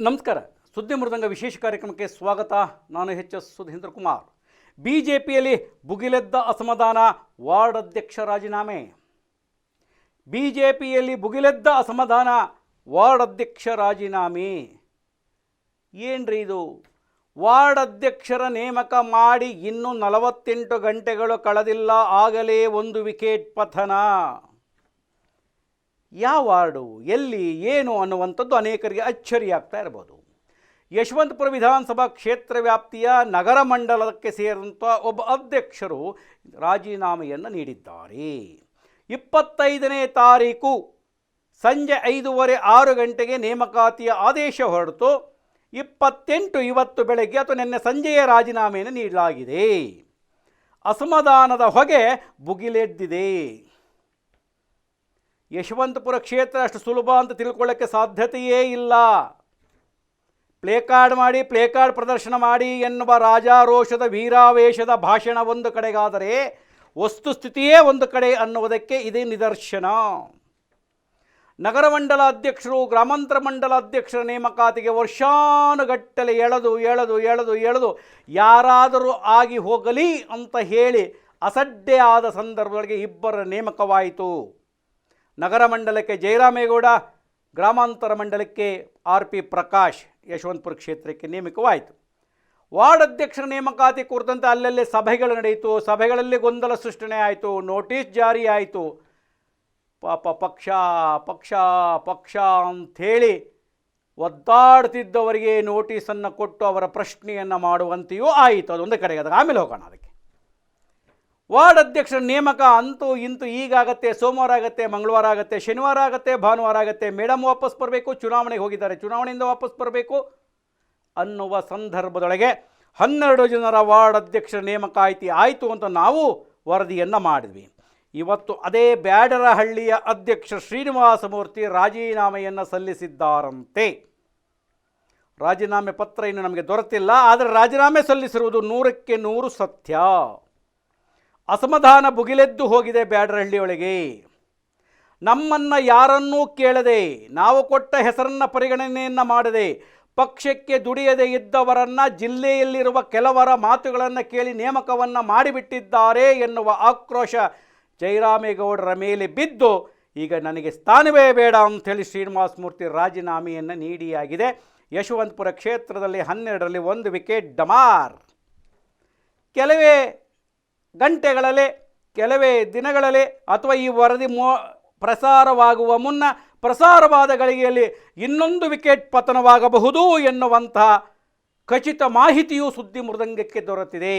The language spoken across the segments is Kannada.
ನಮಸ್ಕಾರ. ಸುದ್ದಿ ಮೃದಂಗ ವಿಶೇಷ ಕಾರ್ಯಕ್ರಮಕ್ಕೆ ಸ್ವಾಗತ. ನಾನು ಎಚ್.ಎಸ್. ಸುಧೀಂದ್ರ ಕುಮಾರ್. ಬಿಜೆಪಿಯಲ್ಲಿ ಭುಗಿಲೆದ್ದ ಅಸಮಾಧಾನ, ವಾರ್ಡ್ ಅಧ್ಯಕ್ಷ ರಾಜೀನಾಮೆ. ಬಿಜೆಪಿಯಲ್ಲಿ ಭುಗಿಲೆದ್ದ ಅಸಮಾಧಾನ, ವಾರ್ಡ್ ಅಧ್ಯಕ್ಷ ರಾಜೀನಾಮೆ. ಏನ್ರಿ ಇದು? ವಾರ್ಡ್ ಅಧ್ಯಕ್ಷರ ನೇಮಕ ಮಾಡಿ ಇನ್ನೂ 48 ಗಂಟೆಗಳು ಕಳೆದಿಲ್ಲ, ಆಗಲೇ ಒಂದು ವಿಕೆಟ್ ಪತನ. ಯಾವ ವಾರ್ಡು, ಎಲ್ಲಿ, ಏನು ಅನ್ನುವಂಥದ್ದು ಅನೇಕರಿಗೆ ಅಚ್ಚರಿಯಾಗ್ತಾ ಇರ್ಬೋದು. ಯಶವಂತಪುರ ವಿಧಾನಸಭಾ ಕ್ಷೇತ್ರ ವ್ಯಾಪ್ತಿಯ ನಗರ ಮಂಡಲಕ್ಕೆ ಸೇರಿದಂಥ ಒಬ್ಬ ಅಧ್ಯಕ್ಷರು ರಾಜೀನಾಮೆಯನ್ನು ನೀಡಿದ್ದಾರೆ. 25ನೇ ತಾರೀಕು ಸಂಜೆ 5:30 ಗಂಟೆಗೆ ನೇಮಕಾತಿಯ ಆದೇಶ ಹೊರಡಿತು. 28 ಇವತ್ತು ಬೆಳಗ್ಗೆ ಅಥವಾ ನಿನ್ನೆ ಸಂಜೆಯ ರಾಜೀನಾಮೆಯನ್ನು ನೀಡಲಾಗಿದೆ. ಅಸಮಾಧಾನದ ಹೊಗೆ ಭುಗಿಲೆದ್ದಿದೆ. ಯಶವಂತಪುರ ಕ್ಷೇತ್ರ ಅಷ್ಟು ಸುಲಭ ಅಂತ ತಿಳ್ಕೊಳ್ಳೋಕ್ಕೆ ಸಾಧ್ಯತೆಯೇ ಇಲ್ಲ. ಪ್ಲೇಕಾರ್ಡ್ ಪ್ರದರ್ಶನ ಮಾಡಿ ಎನ್ನುವ ರಾಜಾರೋಷದ ವೀರಾವೇಶದ ಭಾಷಣ ಒಂದು ಕಡೆಗಾದರೆ ವಸ್ತುಸ್ಥಿತಿಯೇ ಒಂದು ಕಡೆ ಅನ್ನುವುದಕ್ಕೆ ಇದೇ ನಿದರ್ಶನ. ನಗರ ಮಂಡಲ ಅಧ್ಯಕ್ಷರು ಗ್ರಾಮಾಂತರ ಮಂಡಲ ಅಧ್ಯಕ್ಷರ ನೇಮಕಾತಿಗೆ ವರ್ಷಾನುಗಟ್ಟಲೆ ಎಳೆದು ಯಾರಾದರೂ ಆಗಿ ಹೋಗಲಿ ಅಂತ ಹೇಳಿ ಅಸಡ್ಡೆ ಆದ ಸಂದರ್ಭದೊಳಗೆ ಇಬ್ಬರ ನೇಮಕವಾಯಿತು. ನಗರ ಮಂಡಲಕ್ಕೆ ಜಯರಾಮೇಗೌಡ, ಗ್ರಾಮಾಂತರ ಮಂಡಲಕ್ಕೆ R.P. ಪ್ರಕಾಶ್ ಯಶವಂತಪುರ ಕ್ಷೇತ್ರಕ್ಕೆ ನೇಮಕವಾಯಿತು. ವಾರ್ಡ್ ಅಧ್ಯಕ್ಷರ ನೇಮಕಾತಿ ಕುರಿತಂತೆ ಅಲ್ಲಲ್ಲಿ ಸಭೆಗಳು ನಡೆಯಿತು. ಸಭೆಗಳಲ್ಲಿ ಗೊಂದಲ ಸೃಷ್ಟಿ ಆಯಿತು, ನೋಟಿಸ್ ಜಾರಿ ಆಯಿತು. ಪಾಪ ಪಕ್ಷ ಅಂಥೇಳಿ ಒದ್ದಾಡ್ತಿದ್ದವರಿಗೆ ನೋಟಿಸನ್ನು ಕೊಟ್ಟು ಅವರ ಪ್ರಶ್ನೆಯನ್ನು ಮಾಡುವಂತೆಯೂ ಆಯಿತು. ಅದೊಂದು ಕಡೆಗೆ, ಅದಕ್ಕೆ ಆಮೇಲೆ ಹೋಗೋಣ. ಅದಕ್ಕೆ ವಾರ್ಡ್ ಅಧ್ಯಕ್ಷರ ನೇಮಕ ಅಂತೂ ಇಂತೂ ಈಗಾಗತ್ತೆ, ಸೋಮವಾರ ಆಗುತ್ತೆ, ಮಂಗಳವಾರ ಆಗುತ್ತೆ, ಶನಿವಾರ ಆಗುತ್ತೆ, ಭಾನುವಾರ ಆಗುತ್ತೆ. ಮೇಡಮ್ ವಾಪಸ್ ಬರಬೇಕು, ಚುನಾವಣೆಗೆ ಹೋಗಿದ್ದಾರೆ, ಚುನಾವಣೆಯಿಂದ ವಾಪಸ್ ಬರಬೇಕು ಅನ್ನುವ ಸಂದರ್ಭದೊಳಗೆ 12 ಜನರ ವಾರ್ಡ್ ಅಧ್ಯಕ್ಷರ ನೇಮಕ ಆಯಿತು ಅಂತ ನಾವು ವರದಿಯನ್ನು ಮಾಡಿದ್ವಿ. ಇವತ್ತು ಅದೇ ಬ್ಯಾಡರಹಳ್ಳಿಯ ಅಧ್ಯಕ್ಷ ಶ್ರೀನಿವಾಸ ಮೂರ್ತಿ ರಾಜೀನಾಮೆಯನ್ನು ಸಲ್ಲಿಸಿದ್ದಾರಂತೆ. ರಾಜೀನಾಮೆ ಪತ್ರ ಇನ್ನು ನಮಗೆ ದೊರೆತಿಲ್ಲ, ಆದರೆ ರಾಜೀನಾಮೆ ಸಲ್ಲಿಸಿರುವುದು 100ಕ್ಕೆ 100 ಸತ್ಯ. ಅಸಮಾಧಾನ ಭುಗಿಲೆದ್ದು ಹೋಗಿದೆ ಬ್ಯಾಡರಹಳ್ಳಿಯೊಳಗೆ. ನಮ್ಮನ್ನು ಯಾರನ್ನೂ ಕೇಳದೆ, ನಾವು ಕೊಟ್ಟ ಹೆಸರನ್ನು ಪರಿಗಣನೆಯನ್ನು ಮಾಡದೆ, ಪಕ್ಷಕ್ಕೆ ದುಡಿಯದೆ ಇದ್ದವರನ್ನು ಜಿಲ್ಲೆಯಲ್ಲಿರುವ ಕೆಲವರ ಮಾತುಗಳನ್ನು ಕೇಳಿ ನೇಮಕವನ್ನು ಮಾಡಿಬಿಟ್ಟಿದ್ದಾರೆ ಎನ್ನುವ ಆಕ್ರೋಶ ಜಯರಾಮೇಗೌಡರ ಮೇಲೆ ಬಿದ್ದು ಈಗ ನನಗೆ ಸ್ಥಾನವೇ ಬೇಡ ಅಂಥೇಳಿ ಶ್ರೀನಿವಾಸ ಮೂರ್ತಿ ರಾಜೀನಾಮೆಯನ್ನು ನೀಡಿಯಾಗಿದೆ. ಯಶವಂತಪುರ ಕ್ಷೇತ್ರದಲ್ಲಿ 12ರಲ್ಲಿ 1 ವಿಕೆಟ್ ಡಮಾರ್. ಕೆಲವೇ ಗಂಟೆಗಳಲ್ಲೇ, ಕೆಲವೇ ದಿನಗಳಲ್ಲೇ ಅಥವಾ ಈ ವರದಿ ಪ್ರಸಾರವಾಗುವ ಮುನ್ನ ಪ್ರಸಾರವಾದ ಗಳಿಗೆಯಲ್ಲಿ ಇನ್ನೊಂದು ವಿಕೆಟ್ ಪತನವಾಗಬಹುದು ಎನ್ನುವಂತಹ ಖಚಿತ ಮಾಹಿತಿಯೂ ಸುದ್ದಿ ಮೃದಂಗಕ್ಕೆ ದೊರೆತಿದೆ.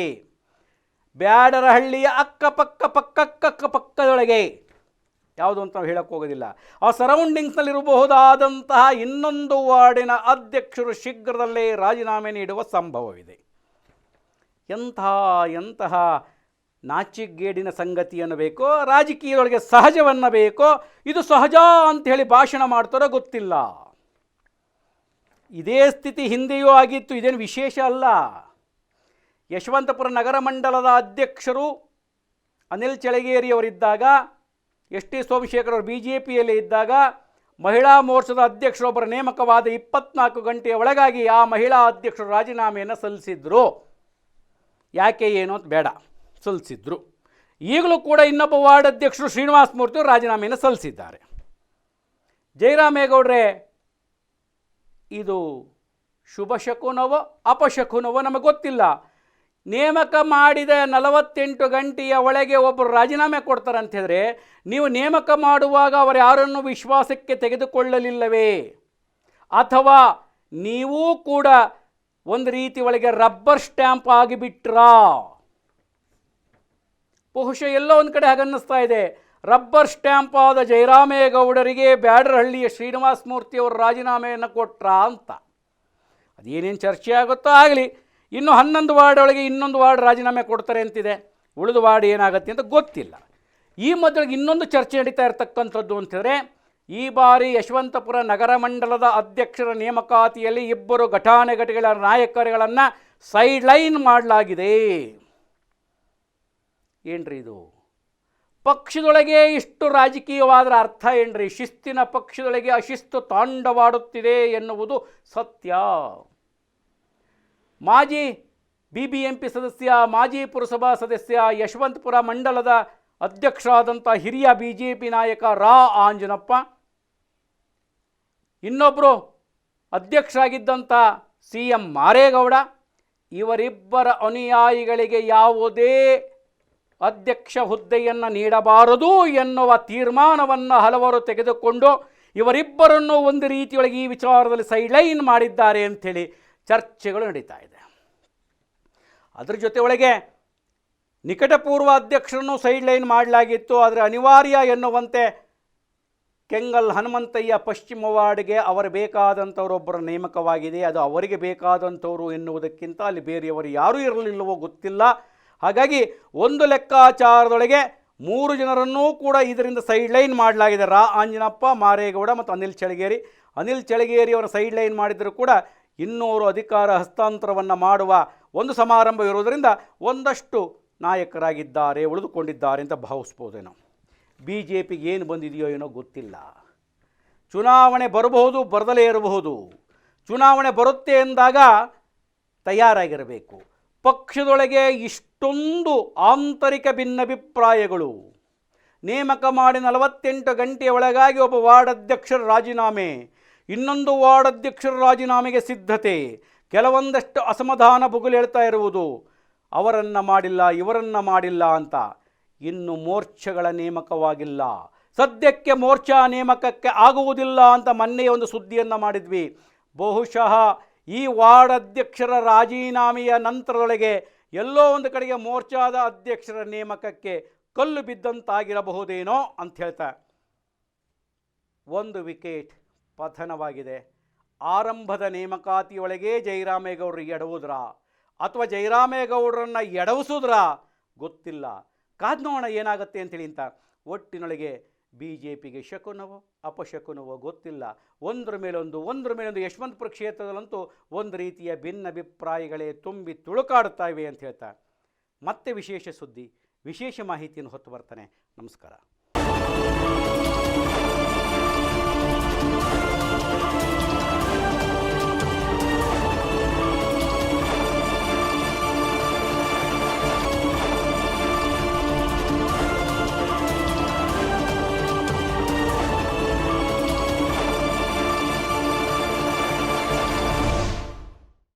ಬ್ಯಾಡರಹಳ್ಳಿಯ ಅಕ್ಕಪಕ್ಕದೊಳಗೆ ಯಾವುದು ಅಂತ ನಾವು ಹೇಳಕ್ಕೆ ಹೋಗೋದಿಲ್ಲ, ಆ ಸರೌಂಡಿಂಗ್ಸ್ನಲ್ಲಿರಬಹುದಾದಂತಹ ಇನ್ನೊಂದು ವಾರ್ಡಿನ ಅಧ್ಯಕ್ಷರು ಶೀಘ್ರದಲ್ಲೇ ರಾಜೀನಾಮೆ ನೀಡುವ ಸಂಭವವಿದೆ. ಎಂತಹ ನಾಚಿಗೇಡಿನ ಸಂಗತಿಯನ್ನು ಬೇಕೋ, ರಾಜಕೀಯದೊಳಗೆ ಸಹಜವನ್ನು ಬೇಕೋ, ಇದು ಸಹಜ ಅಂಥೇಳಿ ಭಾಷಣ ಮಾಡ್ತಾರೋ ಗೊತ್ತಿಲ್ಲ. ಇದೇ ಸ್ಥಿತಿ ಹಿಂದೆಯೂ ಆಗಿತ್ತು, ಇದೇನು ವಿಶೇಷ ಅಲ್ಲ. ಯಶವಂತಪುರ ನಗರ ಮಂಡಲದ ಅಧ್ಯಕ್ಷರು ಅನಿಲ್ ಚಳಗೇರಿಯವರಿದ್ದಾಗ, ಎಸ್.ಟಿ. ಸೋಮಶೇಖರ್ ಅವರು BJPಯಲ್ಲಿ ಇದ್ದಾಗ, ಮಹಿಳಾ ಮೋರ್ಚಾದ ಅಧ್ಯಕ್ಷರೊಬ್ಬರ ನೇಮಕವಾದ 24 ಗಂಟೆಯ ಒಳಗಾಗಿ ಆ ಮಹಿಳಾ ಅಧ್ಯಕ್ಷರು ರಾಜೀನಾಮೆಯನ್ನು ಸಲ್ಲಿಸಿದ್ರು. ಯಾಕೆ ಏನು ಅಂತ ಬೇಡ, ಸಲ್ಲಿಸಿದ್ರು. ಈಗಲೂ ಕೂಡ ಇನ್ನೊಬ್ಬ ವಾರ್ಡ್ ಅಧ್ಯಕ್ಷರು ಶ್ರೀನಿವಾಸ ಮೂರ್ತಿ ರಾಜೀನಾಮೆಯನ್ನು ಸಲ್ಲಿಸಿದ್ದಾರೆ. ಜಯರಾಮೇಗೌಡ್ರೆ, ಇದು ಶುಭ ಶಕುನವೋ ಅಪಶಕುನವೋ ನಮಗೆ ಗೊತ್ತಿಲ್ಲ. ನೇಮಕ ಮಾಡಿದ 48 ಗಂಟೆಯ ಒಳಗೆ ಒಬ್ಬರು ರಾಜೀನಾಮೆ ಕೊಡ್ತಾರೆ ಅಂತ ಹೇಳಿದ್ರೆ, ನೀವು ನೇಮಕ ಮಾಡುವಾಗ ಅವರು ಯಾರನ್ನು ವಿಶ್ವಾಸಕ್ಕೆ ತೆಗೆದುಕೊಳ್ಳಲಿಲ್ಲವೇ? ಅಥವಾ ನೀವೂ ಕೂಡ ಒಂದು ರೀತಿ ಒಳಗೆ ರಬ್ಬರ್ ಸ್ಟ್ಯಾಂಪ್ ಆಗಿಬಿಟ್ರಾ? ಬಹುಶಃ ಎಲ್ಲೋ ಒಂದು ಕಡೆ ಹಾಗನ್ನಿಸ್ತಾ ಇದೆ. ರಬ್ಬರ್ ಸ್ಟ್ಯಾಂಪ್ ಆದ ಜಯರಾಮೇಗೌಡರಿಗೆ ಬ್ಯಾಡರಹಳ್ಳಿಯ ಶ್ರೀನಿವಾಸ ಮೂರ್ತಿಯವರು ರಾಜೀನಾಮೆಯನ್ನು ಕೊಟ್ರಾ ಅಂತ. ಅದೇನೇನು ಚರ್ಚೆ ಆಗುತ್ತೋ ಆಗಲಿ. ಇನ್ನು 11 ವಾರ್ಡ್ ಒಳಗೆ ಇನ್ನೊಂದು ವಾರ್ಡ್ ರಾಜೀನಾಮೆ ಕೊಡ್ತಾರೆ ಅಂತಿದೆ. ಉಳಿದ ವಾರ್ಡ್ ಏನಾಗುತ್ತೆ ಅಂತ ಗೊತ್ತಿಲ್ಲ. ಈ ಮೊದಲಿಗೆ ಇನ್ನೊಂದು ಚರ್ಚೆ ನಡೀತಾ ಇರತಕ್ಕಂಥದ್ದು ಅಂತಂದರೆ, ಈ ಬಾರಿ ಯಶವಂತಪುರ ನಗರ ಮಂಡಲದ ಅಧ್ಯಕ್ಷರ ನೇಮಕಾತಿಯಲ್ಲಿ 2 ಘಟಾನುಘಟಿಗಳ ನಾಯಕರುಗಳನ್ನು ಸೈಡ್ ಲೈನ್ ಮಾಡಲಾಗಿದೆ. ಏನ್ರಿ ಇದು? ಪಕ್ಷದೊಳಗೆ ಇಷ್ಟು ರಾಜಕೀಯವಾದರ ಅರ್ಥ ಏನ್ರಿ? ಶಿಸ್ತಿನ ಪಕ್ಷದೊಳಗೆ ಅಶಿಸ್ತು ತಾಂಡವಾಡುತ್ತಿದೆ ಎನ್ನುವುದು ಸತ್ಯ. ಮಾಜಿ BBMP ಸದಸ್ಯ, ಮಾಜಿ ಪುರಸಭಾ ಸದಸ್ಯ, ಯಶವಂತಪುರ ಮಂಡಲದ ಅಧ್ಯಕ್ಷರಾದಂಥ ಹಿರಿಯ BJP ನಾಯಕ ರಾ ಆಂಜನಪ್ಪ, ಇನ್ನೊಬ್ಬರು ಅಧ್ಯಕ್ಷರಾಗಿದ್ದಂಥ CM ಮಾರೇಗೌಡ, ಇವರಿಬ್ಬರ ಅನುಯಾಯಿಗಳಿಗೆ ಯಾವುದೇ ಅಧ್ಯಕ್ಷ ಹುದ್ದೆಯನ್ನು ನೀಡಬಾರದು ಎನ್ನುವ ತೀರ್ಮಾನವನ್ನು ಹಲವರು ತೆಗೆದುಕೊಂಡು ಇವರಿಬ್ಬರನ್ನು ಒಂದು ರೀತಿಯೊಳಗೆ ಈ ವಿಚಾರದಲ್ಲಿ ಸೈಡ್ಲೈನ್ ಮಾಡಿದ್ದಾರೆ ಅಂಥೇಳಿ ಚರ್ಚೆಗಳು ನಡೀತಾ ಇದೆ. ಅದರ ಜೊತೆ ಒಳಗೆ ನಿಕಟಪೂರ್ವ ಅಧ್ಯಕ್ಷರನ್ನು ಸೈಡ್ಲೈನ್ ಮಾಡಲಾಗಿತ್ತು. ಆದರೆ ಅನಿವಾರ್ಯ ಎನ್ನುವಂತೆ ಕೆಂಗಲ್ ಹನುಮಂತಯ್ಯ ಪಶ್ಚಿಮ ವಾರ್ಡ್ಗೆ ಅವರು ಬೇಕಾದಂಥವರೊಬ್ಬರ ನೇಮಕವಾಗಿದೆ. ಅದು ಅವರಿಗೆ ಬೇಕಾದಂಥವರು ಎನ್ನುವುದಕ್ಕಿಂತ ಅಲ್ಲಿ ಬೇರೆಯವರು ಯಾರೂ ಇರಲಿಲ್ಲವೋ ಗೊತ್ತಿಲ್ಲ. ಹಾಗಾಗಿ ಒಂದು ಲೆಕ್ಕಾಚಾರದೊಳಗೆ 3 ಜನರನ್ನೂ ಕೂಡ ಇದರಿಂದ ಸೈಡ್ಲೈನ್ ಮಾಡಲಾಗಿದೆ. ರಾ ಆಂಜನಪ್ಪ, ಮಾರೇಗೌಡ ಮತ್ತು ಅನಿಲ್ ಚಳಗೇರಿ ಅವರ ಸೈಡ್ಲೈನ್ ಮಾಡಿದರೂ ಕೂಡ ಇನ್ನೂರು ಅಧಿಕಾರ ಹಸ್ತಾಂತರವನ್ನು ಮಾಡುವ ಒಂದು ಸಮಾರಂಭ ಇರುವುದರಿಂದ ಒಂದಷ್ಟು ನಾಯಕರಾಗಿದ್ದಾರೆ, ಉಳಿದುಕೊಂಡಿದ್ದಾರೆ ಅಂತ ಭಾವಿಸ್ಬೋದೇನೋ. BJPಗೆ ಏನು ಬಂದಿದೆಯೋ ಏನೋ ಗೊತ್ತಿಲ್ಲ. ಚುನಾವಣೆ ಬರಬಹುದು, ಬರದಲೇ ಇರಬಹುದು. ಚುನಾವಣೆ ಬರುತ್ತೆ ಎಂದಾಗ ತಯಾರಾಗಿರಬೇಕು. ಪಕ್ಷದೊಳಗೆ ಇಷ್ಟೊಂದು ಆಂತರಿಕ ಭಿನ್ನಾಭಿಪ್ರಾಯಗಳು. ನೇಮಕ ಮಾಡಿ 48 ಗಂಟೆಯ ಒಳಗಾಗಿ ಒಬ್ಬ ವಾರ್ಡ್ ಅಧ್ಯಕ್ಷರ ರಾಜೀನಾಮೆ, ಇನ್ನೊಂದು ವಾರ್ಡ್ ಅಧ್ಯಕ್ಷರ ರಾಜೀನಾಮೆಗೆ ಸಿದ್ಧತೆ, ಕೆಲವೊಂದಷ್ಟು ಅಸಮಾಧಾನ ಬುಗುಲೇಳ್ತಾ ಇರುವುದು. ಅವರನ್ನು ಮಾಡಿಲ್ಲ, ಇವರನ್ನು ಮಾಡಿಲ್ಲ ಅಂತ. ಇನ್ನು ಮೋರ್ಚಾಗಳ ನೇಮಕವಾಗಿಲ್ಲ. ಸದ್ಯಕ್ಕೆ ಮೋರ್ಚಾ ನೇಮಕಕ್ಕೆ ಆಗುವುದಿಲ್ಲ ಅಂತ ಮೊನ್ನೆ ಒಂದು ಸುದ್ದಿಯನ್ನು ಮಾಡಿದ್ವಿ. ಬಹುಶಃ ಈ ವಾರ್ಡ್ ಅಧ್ಯಕ್ಷರ ರಾಜೀನಾಮೆಯ ನಂತರದೊಳಗೆ ಎಲ್ಲೋ ಒಂದು ಕಡೆಗೆ ಮೋರ್ಚಾದ ಅಧ್ಯಕ್ಷರ ನೇಮಕಕ್ಕೆ ಕಲ್ಲು ಬಿದ್ದಂತಾಗಿರಬಹುದೇನೋ ಅಂತ ಹೇಳ್ತಾ ಒಂದು ವಿಕೆಟ್ ಪತನವಾಗಿದೆ. ಆರಂಭದ ನೇಮಕಾತಿಯೊಳಗೆ ಜಯರಾಮೇಗೌಡರು ಎಡವುದ್ರ ಅಥವಾ ಜಯರಾಮೇಗೌಡರನ್ನು ಎಡವಿಸಿದ್ರ ಗೊತ್ತಿಲ್ಲ. ಕಾದ್ ನೋಡೋಣ ಏನಾಗುತ್ತೆ ಅಂತೇಳಿ ಅಂತ. ಒಟ್ಟಿನೊಳಗೆ BJPಗೆ ಶಕುನವೋ ಅಪಶಕುನವೋ ಗೊತ್ತಿಲ್ಲ. ಒಂದರ ಮೇಲೊಂದು ಯಶವಂತಪುರ ಕ್ಷೇತ್ರದಲ್ಲಂತೂ ಒಂದು ರೀತಿಯ ಭಿನ್ನಾಭಿಪ್ರಾಯಗಳೇ ತುಂಬಿ ತುಳುಕಾಡುತ್ತಾ ಇವೆ ಅಂತ ಹೇಳ್ತಾ ಮತ್ತೆ ವಿಶೇಷ ಸುದ್ದಿ, ವಿಶೇಷ ಮಾಹಿತಿಯನ್ನು ಹೊತ್ತು ಬರ್ತಾನೆ. ನಮಸ್ಕಾರ.